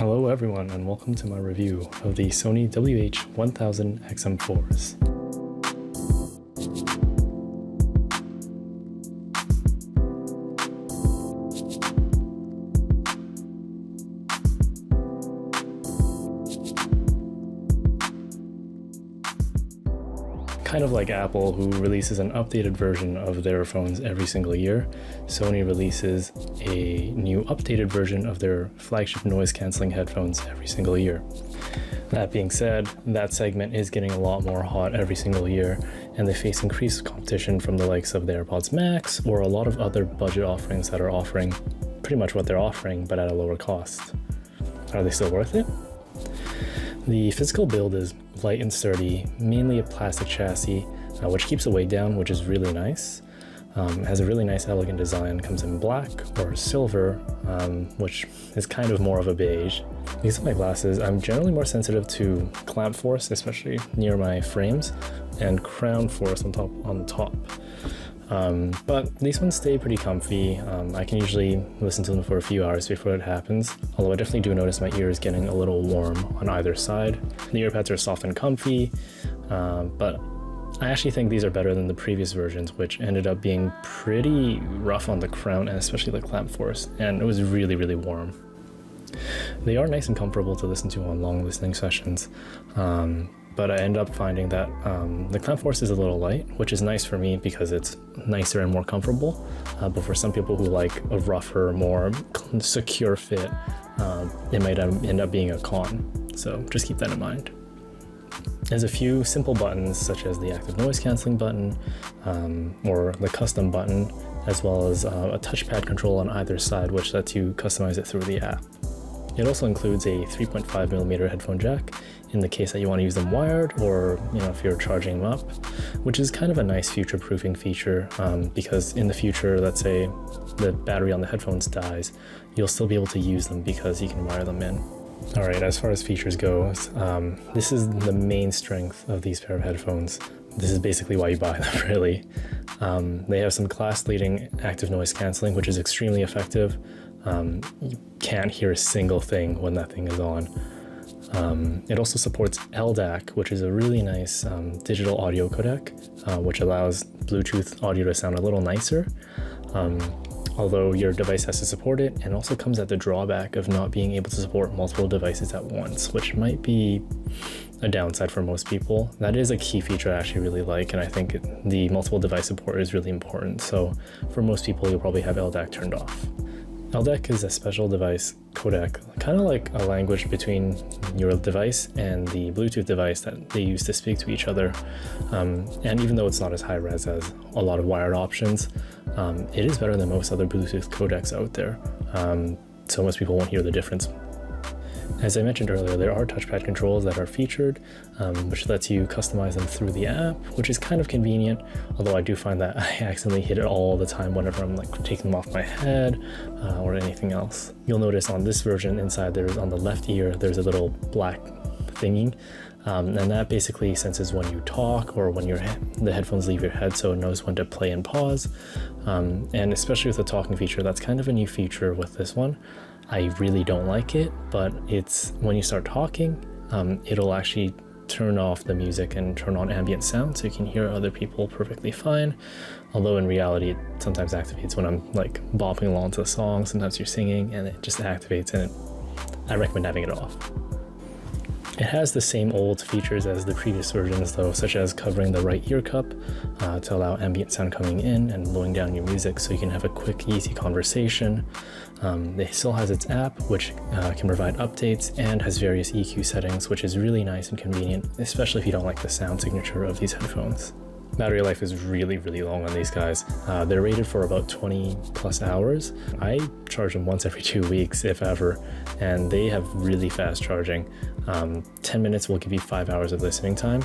Hello everyone and welcome to my review of the Sony WH-1000XM4s. Kind of like Apple, who releases an updated version of their phones every single year, Sony releases a new updated version of their flagship noise-canceling headphones every single year. That being said, that segment is getting a lot more hot every single year, and they face increased competition from the likes of the Airpods Max or a lot of other budget offerings that are offering pretty much what they're offering, but at a lower cost. Are they still worth it? The physical build is light and sturdy, mainly a plastic chassis, which keeps the weight down, which is really nice. It has a really nice elegant design, comes in black or silver, which is kind of more of a beige. These are my glasses. I'm generally more sensitive to clamp force, especially near my frames, and crown force on top. But these ones stay pretty comfy. I can usually listen to them for a few hours before it happens, although I definitely do notice my ears getting a little warm on either side. The earpads are soft and comfy, but I actually think these are better than the previous versions, which ended up being pretty rough on the crown and especially the clamp force, and it was really, really warm. They are nice and comfortable to listen to on long listening sessions. But I end up finding that the clamp force is a little light, which is nice for me because it's nicer and more comfortable. But for some people who like a rougher, more secure fit, it might end up being a con. So just keep that in mind. There's a few simple buttons, such as the active noise cancelling button or the custom button, as well as a touchpad control on either side, which lets you customize it through the app. It also includes a 3.5mm headphone jack in the case that you want to use them wired, or if you're charging them up, which is kind of a nice future-proofing feature because in the future, let's say the battery on the headphones dies, you'll still be able to use them because you can wire them in. Alright, as far as features goes, this is the main strength of these pair of headphones. This is basically why you buy them, really. They have some class-leading active noise cancelling, which is extremely effective. You can't hear a single thing when that thing is on. It also supports LDAC, which is a really nice digital audio codec, which allows Bluetooth audio to sound a little nicer, although your device has to support it, and also comes at the drawback of not being able to support multiple devices at once, which might be a downside for most people. That is a key feature I actually really like, and I think the multiple device support is really important, so for most people you'll probably have LDAC turned off. LDAC is a special device codec, kind of like a language between your device and the Bluetooth device that they use to speak to each other. And even though it's not as high res as a lot of wired options, it is better than most other Bluetooth codecs out there. So most people won't hear the difference. As I mentioned earlier, there are touchpad controls that are featured, which lets you customize them through the app, which is kind of convenient, although I do find that I accidentally hit it all the time whenever I'm taking them off my head or anything else. You'll notice on this version inside on the left ear, there's a little black thingy, and that basically senses when you talk or when the headphones leave your head, so it knows when to play and pause. And especially with the talking feature, that's kind of a new feature with this one. I really don't like it, but it's when you start talking, it'll actually turn off the music and turn on ambient sound so you can hear other people perfectly fine. Although in reality, it sometimes activates when I'm bopping along to the song. Sometimes you're singing and it just activates, and I recommend having it off. It has the same old features as the previous versions though, such as covering the right ear cup to allow ambient sound coming in and lowering down your music so you can have a quick, easy conversation. It still has its app, which can provide updates and has various EQ settings, which is really nice and convenient, especially if you don't like the sound signature of these headphones. Battery life is really, really long on these guys. They're rated for about 20 plus hours. I charge them once every 2 weeks, if ever, and they have really fast charging. 10 minutes will give you 5 hours of listening time,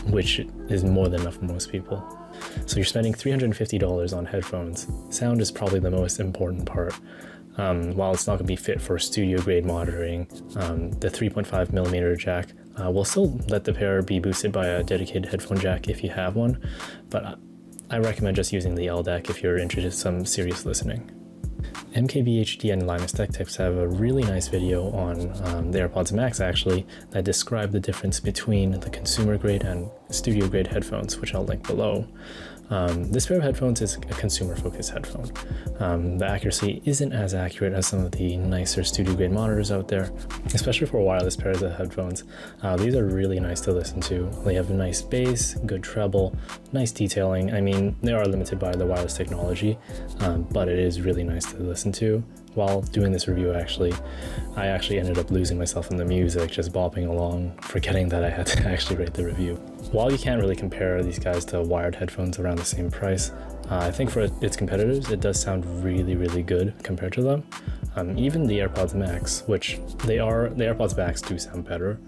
which is more than enough for most people. So you're spending $350 on headphones. Sound is probably the most important part. While it's not going to be fit for studio grade monitoring, the 3.5mm jack will still let the pair be boosted by a dedicated headphone jack if you have one, but I recommend just using the LDAC if you're interested in some serious listening. MKBHD and Linus Tech Tips have a really nice video on the AirPods Max actually that describe the difference between the consumer grade and studio grade headphones, which I'll link below. This pair of headphones is a consumer focused headphone. The accuracy isn't as accurate as some of the nicer studio grade monitors out there, especially for wireless pairs of headphones. These are really nice to listen to. They have a nice bass, good treble, nice detailing. I mean, they are limited by the wireless technology, but it is really nice to listen to. While doing this review, I actually ended up losing myself in the music, just bopping along, forgetting that I had to actually write the review. While you can't really compare these guys to wired headphones around the same price, I think for its competitors, it does sound really, really good compared to them. Even the AirPods Max, which the AirPods Max do sound better,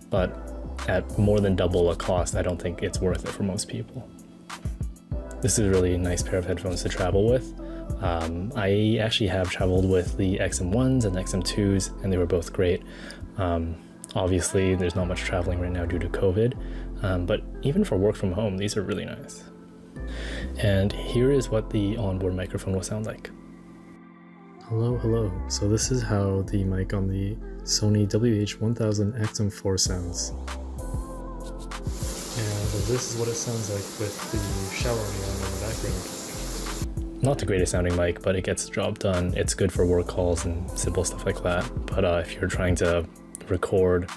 but at more than double the cost, I don't think it's worth it for most people. This is a really nice pair of headphones to travel with. I actually have traveled with the XM1s and XM2s, and they were both great. Obviously, there's not much traveling right now due to COVID, but even for work from home, these are really nice. And here is what the onboard microphone will sound like. Hello. So this is how the mic on the Sony WH-1000XM4 sounds. And this is what it sounds like with the shower on in the background. Not the greatest sounding mic, but it gets the job done. It's good for work calls and simple stuff like that. But if you're trying to record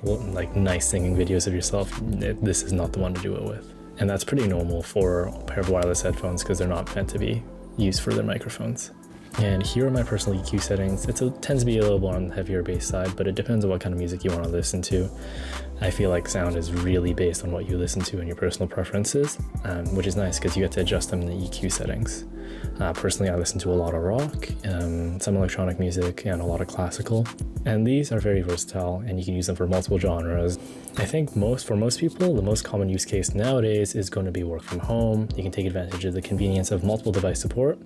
like nice singing videos of yourself, this is not the one to do it with. And that's pretty normal for a pair of wireless headphones because they're not meant to be used for their microphones. And here are my personal EQ settings. It tends to be a little more on the heavier bass side, but it depends on what kind of music you want to listen to. I feel like sound is really based on what you listen to and your personal preferences, which is nice because you get to adjust them in the EQ settings. Personally, I listen to a lot of rock, some electronic music, and a lot of classical. And these are very versatile, and you can use them for multiple genres. I think for most people, the most common use case nowadays is going to be work from home. You can take advantage of the convenience of multiple device support.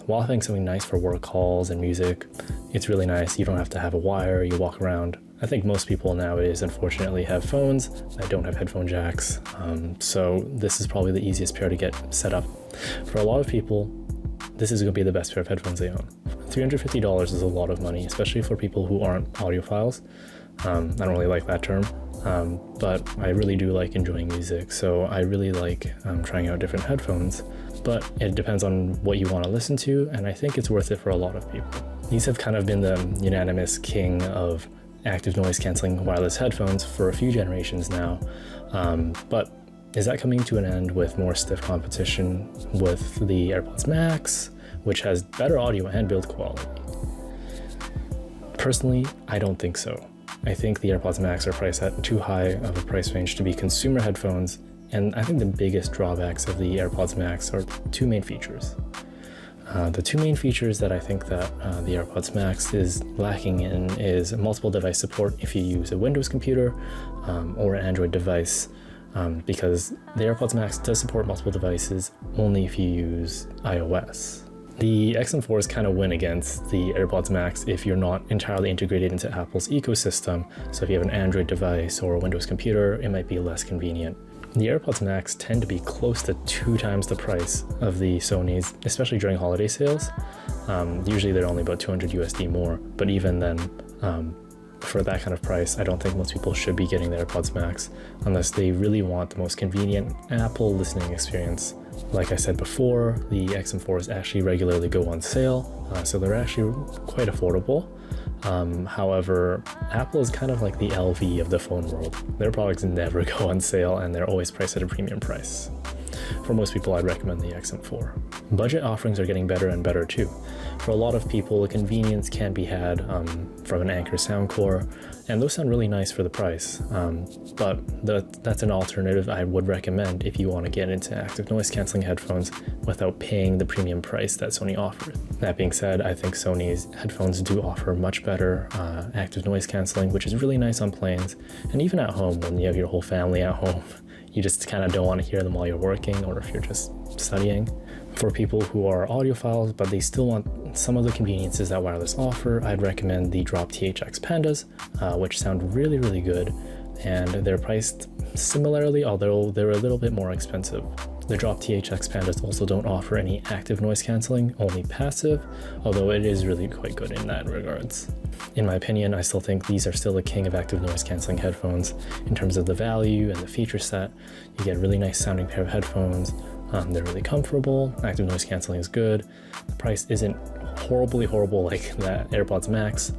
While having something nice for work calls and music, it's really nice. You don't have to have a wire, you walk around. I think most people nowadays, unfortunately, have phones that don't have headphone jacks. So this is probably the easiest pair to get set up. For a lot of people, this is going to be the best pair of headphones they own. $350 is a lot of money, especially for people who aren't audiophiles. I don't really like that term, but I really do like enjoying music, so I really like trying out different headphones, but it depends on what you want to listen to, and I think it's worth it for a lot of people. These have kind of been the unanimous king of active noise cancelling wireless headphones for a few generations now, but is that coming to an end with more stiff competition with the AirPods Max, which has better audio and build quality? Personally, I don't think so. I think the AirPods Max are priced at too high of a price range to be consumer headphones, and I think the biggest drawbacks of the AirPods Max are two main features. The two main features that I think that the AirPods Max is lacking in is multiple device support if you use a Windows computer or an Android device, because the AirPods Max does support multiple devices only if you use iOS. The XM4s kind of win against the AirPods Max if you're not entirely integrated into Apple's ecosystem, so if you have an Android device or a Windows computer, it might be less convenient. The AirPods Max tend to be close to 2 times the price of the Sonys, especially during holiday sales. Usually they're only about 200 USD more, but even then, for that kind of price, I don't think most people should be getting the AirPods Max unless they really want the most convenient Apple listening experience. Like I said before, the XM4s actually regularly go on sale, so they're actually quite affordable. However, Apple is kind of like the LV of the phone world. Their products never go on sale and they're always priced at a premium price. For most people, I'd recommend the XM4. Budget offerings are getting better and better too. For a lot of people, the convenience can be had from an Anker Soundcore, and those sound really nice for the price. But that's an alternative I would recommend if you want to get into active noise cancelling headphones without paying the premium price that Sony offers. That being said, I think Sony's headphones do offer much better active noise cancelling, which is really nice on planes, and even at home when you have your whole family at home. You just kind of don't want to hear them while you're working or if you're just studying. For people who are audiophiles, but they still want some of the conveniences that wireless offer, I'd recommend the Drop THX Pandas, which sound really, really good. And they're priced similarly, although they're a little bit more expensive. The Drop TH expanders also don't offer any active noise cancelling, only passive, although it is really quite good in that regards. In my opinion, I still think these are still the king of active noise cancelling headphones in terms of the value and the feature set. You get a really nice sounding pair of headphones. They're really comfortable, active noise cancelling is good, the price isn't horrible like the AirPods Max,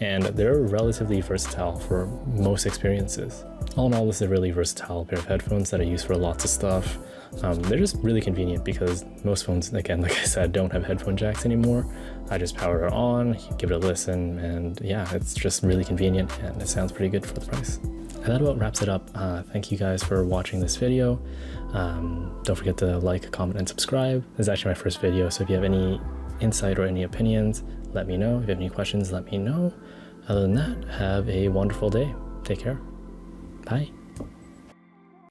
and they're relatively versatile for most experiences. All in all, this is a really versatile pair of headphones that I use for lots of stuff. They're just really convenient because most phones, again, like I said, don't have headphone jacks anymore. I just power it on, give it a listen, and yeah, it's just really convenient and it sounds pretty good for the price. And that about wraps it up. Thank you guys for watching this video. Don't forget to like, comment, and subscribe. This is actually my first video, so if you have any insight or any opinions, let me know. If you have any questions, let me know. Other than that, have a wonderful day. Take care. Bye.